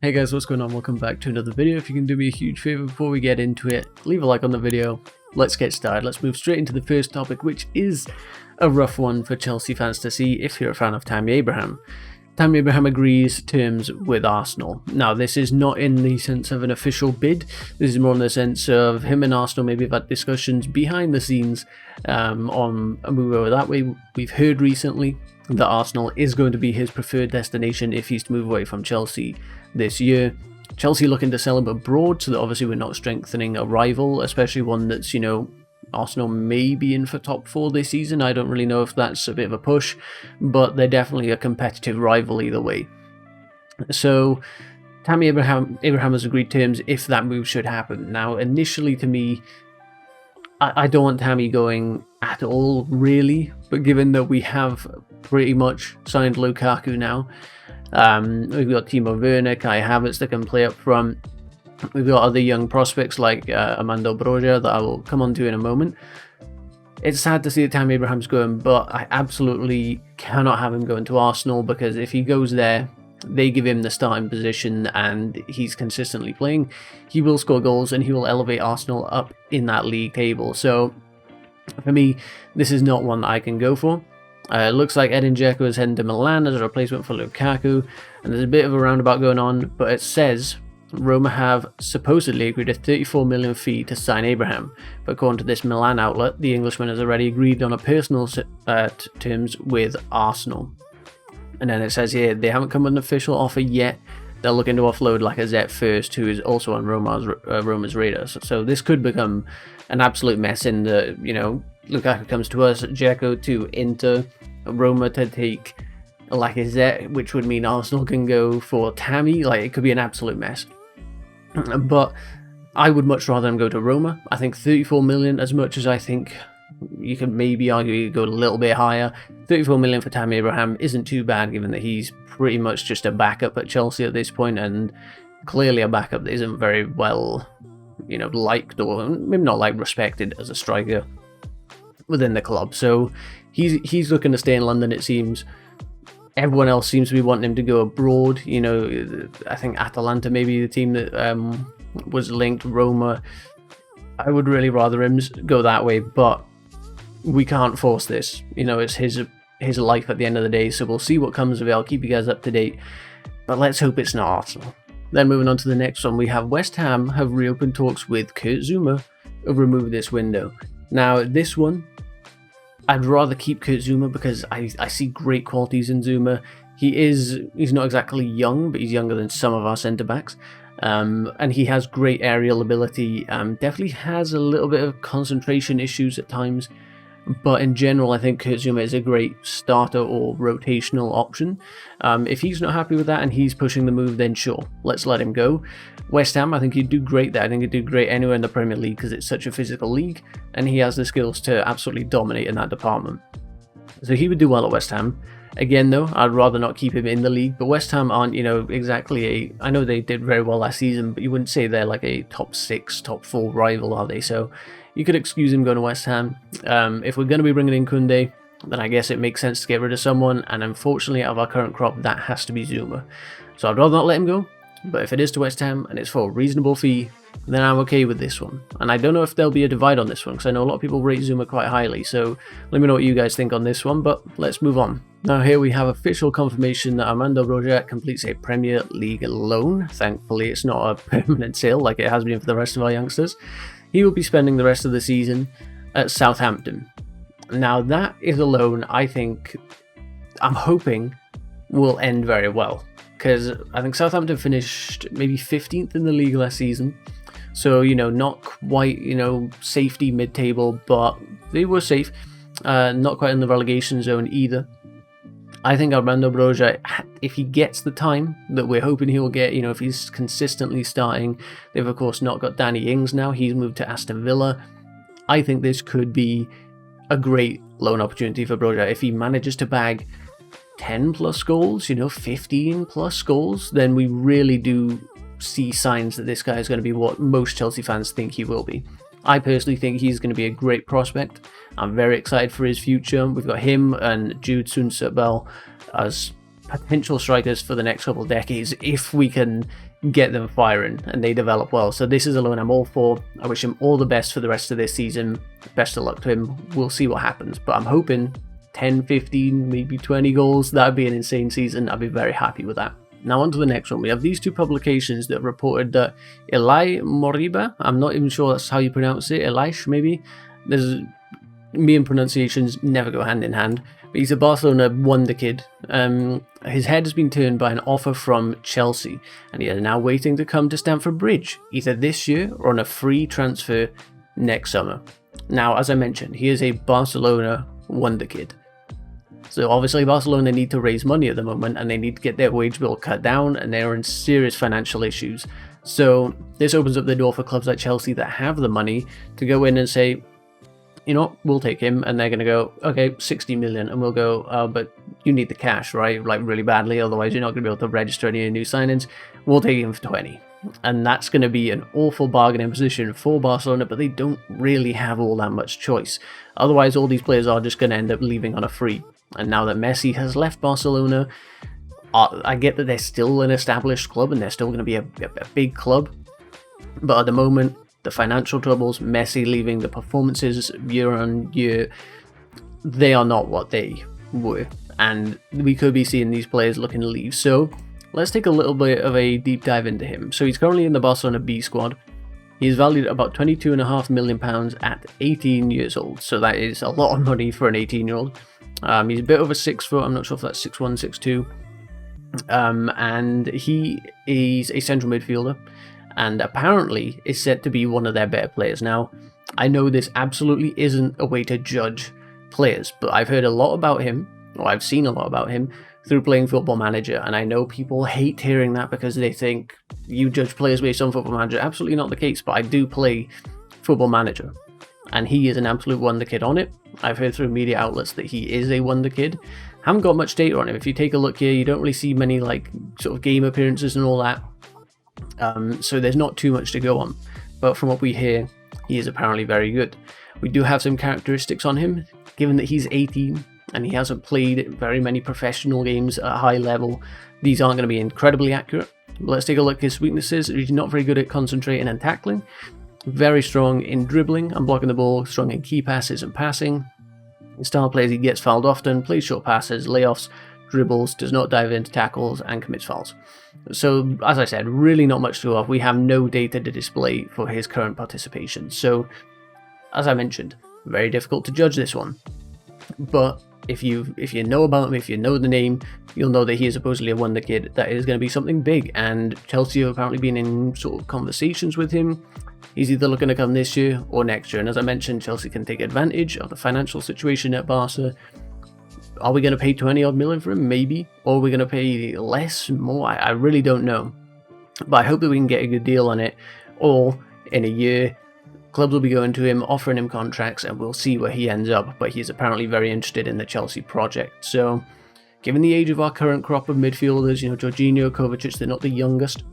Hey guys, what's going on? Welcome back to another video. If you can do me a huge favor before we get into it, leave a like on the video. Let's get started. Let's move straight into the first topic, which is a rough one for Chelsea fans to see if you're a fan of Tammy Abraham. Tammy Abraham agrees terms with Arsenal. Now, this is not in the sense of an official bid. This is more in the sense of him and Arsenal maybe have had discussions behind the scenes on a move over that way. We've heard recently that Arsenal is going to be his preferred destination if he's to move away from Chelsea this year. Chelsea looking to sell him abroad, so that obviously we're not strengthening a rival, especially one that's, Arsenal may be in for top 4 this season. I don't really know if that's a bit of a push, but they're definitely a competitive rival either way. So Tammy Abraham has agreed terms if that move should happen. Now, initially to me, I don't want Tammy going at all, really, but given that we have pretty much signed Lukaku now, we've got Timo Werner, Kai Havertz that can play up front. We've got other young prospects like Armando Broja that I will come on to in a moment. It's sad to see that Tammy Abraham's going, but I absolutely cannot have him going to Arsenal, because if he goes there, they give him the starting position and he's consistently playing, he will score goals and he will elevate Arsenal up in that league table. So for me, this is not one that I can go for. It looks like Edin Dzeko is heading to Milan as a replacement for Lukaku, and there's a bit of a roundabout going on, but it says Roma have supposedly agreed a 34 million fee to sign Abraham, but according to this Milan outlet, the Englishman has already agreed on a personal terms with Arsenal. And then it says here they haven't come with an official offer yet. They're looking to offload Lacazette first, who is also on Roma's radar. So this could become an absolute mess in the, Lukaku comes to us, Dzeko to Inter, Roma to take Lacazette, which would mean Arsenal can go for Tammy. It could be an absolute mess. But I would much rather him go to Roma. I think 34 million, as much as I think you could maybe argue you go a little bit higher, 34 million for Tammy Abraham isn't too bad, given that he's pretty much just a backup at Chelsea at this point, and clearly a backup that isn't very well, liked, or maybe not respected as a striker within the club. So he's looking to stay in London, it seems. Everyone else seems to be wanting him to go abroad. I think Atalanta maybe the team that was linked, Roma. I would really rather him go that way, but we can't force this. It's his life at the end of the day, so we'll see what comes of it. I'll keep you guys up to date, but let's hope it's not Arsenal. Then moving on to the next one, we have West Ham have reopened talks with Kurt Zouma of remove this window. Now, this one, I'd rather keep Kurt Zouma because I see great qualities in Zouma. He's not exactly young, but he's younger than some of our centre-backs. And he has great aerial ability, definitely has a little bit of concentration issues at times, but in general I think Kurt Zouma is a great starter or rotational option. If he's not happy with that and he's pushing the move, then sure, let's let him go. West Ham, I think he'd do great there. I think he'd do great anywhere in the Premier League because it's such a physical league, and he has the skills to absolutely dominate in that department. So he would do well at West Ham. Again, though, I'd rather not keep him in the league, but West Ham aren't, exactly I know they did very well last season, but you wouldn't say they're like a top 6, top 4 rival, are they? So you could excuse him going to West Ham. If we're going to be bringing in Koundé, then I guess it makes sense to get rid of someone, and unfortunately, out of our current crop, that has to be Zouma. So I'd rather not let him go, but if it is to West Ham and it's for a reasonable fee, then I'm okay with this one. And I don't know if there'll be a divide on this one, because I know a lot of people rate Zouma quite highly, so let me know what you guys think on this one, but let's move on. Now here we have official confirmation that Armando Broja completes a Premier League loan. Thankfully it's not a permanent sale like it has been for the rest of our youngsters. He will be spending the rest of the season at Southampton. Now that is a loan I'm hoping will end very well, because I think Southampton finished maybe 15th in the league last season. So, not quite, safety mid-table, but they were safe. Not quite in the relegation zone either. I think Armando Broja, if he gets the time that we're hoping he'll get, if he's consistently starting, they've of course not got Danny Ings now, he's moved to Aston Villa. I think this could be a great loan opportunity for Broja. If he manages to bag 10 plus goals, 15 plus goals, then we really do see signs that this guy is going to be what most Chelsea fans think he will be. I personally think he's going to be a great prospect. I'm very excited for his future. We've got him and Jude Soonsup-Bell as potential strikers for the next couple of decades if we can get them firing and they develop well. So this is a loan I'm all for. I wish him all the best for the rest of this season. Best of luck to him. We'll see what happens, but I'm hoping 10, 15, maybe 20 goals. That'd be an insane season. I'd be very happy with that. Now on to the next one. We have these two publications that reported that Ilaix Moriba, I'm not even sure that's how you pronounce it, Ilaix maybe. Me and pronunciations never go hand in hand. But he's a Barcelona Wonderkid. His head has been turned by an offer from Chelsea, and he is now waiting to come to Stamford Bridge, either this year or on a free transfer next summer. Now, as I mentioned, he is a Barcelona Wonderkid. So obviously Barcelona need to raise money at the moment, and they need to get their wage bill cut down, and they're in serious financial issues. So this opens up the door for clubs like Chelsea that have the money to go in and say, you know, we'll take him, and they're going to go, okay, 60 million, and we'll go, but you need the cash, right? Like really badly, otherwise you're not going to be able to register any new signings. We'll take him for 20. And that's going to be an awful bargaining position for Barcelona, but they don't really have all that much choice. Otherwise, all these players are just going to end up leaving on a free. And now that Messi has left Barcelona, I get that they're still an established club and they're still going to be a big club. But at the moment, the financial troubles, Messi leaving, the performances year on year, they are not what they were. And we could be seeing these players looking to leave. So let's take a little bit of a deep dive into him. So he's currently in the Barcelona B squad. He's valued at about £22.5 million at 18 years old. So that is a lot of money for an 18-year-old. He's a bit over 6 foot. I'm not sure if that's 6'1", 6'2". And he is a central midfielder, and apparently is said to be one of their better players. Now, I know this absolutely isn't a way to judge players, but I've heard a lot about him, or I've seen a lot about him through playing Football Manager, and I know people hate hearing that because they think you judge players based on Football Manager. Absolutely not the case, but I do play Football Manager, and he is an absolute wonderkid on it. I've heard through media outlets that he is a wonderkid. Haven't got much data on him. If you take a look here, you don't really see many like sort of game appearances and all that. So there's not too much to go on. But from what we hear, he is apparently very good. We do have some characteristics on him, given that he's 18 and he hasn't played very many professional games at a high level. These aren't going to be incredibly accurate. But let's take a look at his weaknesses. He's not very good at concentrating and tackling. Very strong in dribbling and blocking the ball, strong in key passes and passing. In style plays, he gets fouled often, plays short passes, layoffs, dribbles, does not dive into tackles, and commits fouls. So, as I said, really not much to go off. We have no data to display for his current participation. So, as I mentioned, very difficult to judge this one. But if you know about him, if you know the name, you'll know that he is supposedly a wonderkid. That is going to be something big, and Chelsea have apparently been in sort of conversations with him. He's either looking to come this year or next year, and as I mentioned, Chelsea can take advantage of the financial situation at Barca. Are we going to pay 20 odd million for him? Maybe. Or are we going to pay less, more? I really don't know. But I hope that we can get a good deal on it, or in a year, clubs will be going to him, offering him contracts, and we'll see where he ends up. But he's apparently very interested in the Chelsea project. So, given the age of our current crop of midfielders, you know, Jorginho, Kovacic, they're not the youngest.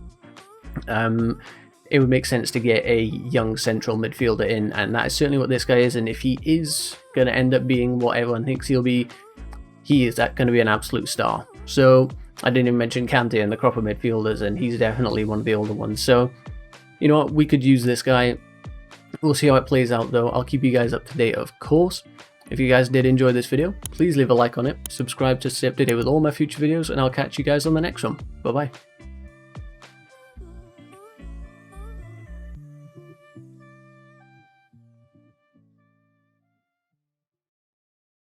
It would make sense to get a young central midfielder in, and that is certainly what this guy is. And if he is going to end up being what everyone thinks he'll be, he is going to be an absolute star. So I didn't even mention Kante in the crop of midfielders, and he's definitely one of the older ones. So, you know what, we could use this guy. We'll see how it plays out though. I'll keep you guys up to date, of course. If you guys did enjoy this video, please leave a like on it, subscribe to stay up to date with all my future videos, and I'll catch you guys on the next one. Bye bye.